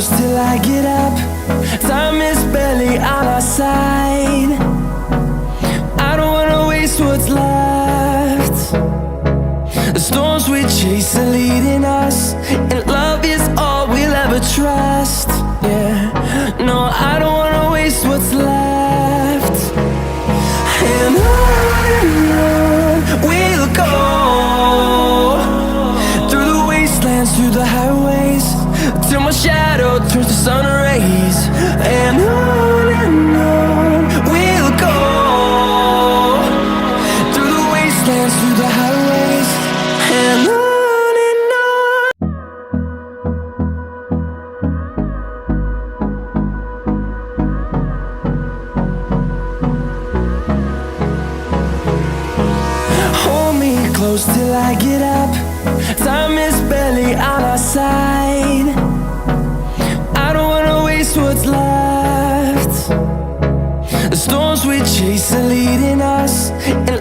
close till I get up. Time is barely on our side. I don't wanna waste what's left. The storms we chase are leading us, and love is all we'll ever trust. Yeah, no, I don't wanna waste what's left. And on we'll go, through the wastelands, through the highways, till my shadow turns to sun rays. And on we'll go, through the wastelands, through the highways, and on. Hold me close till I get up. Time is barely on our side. I don't wanna waste what's left. The storms we chase are leading us, and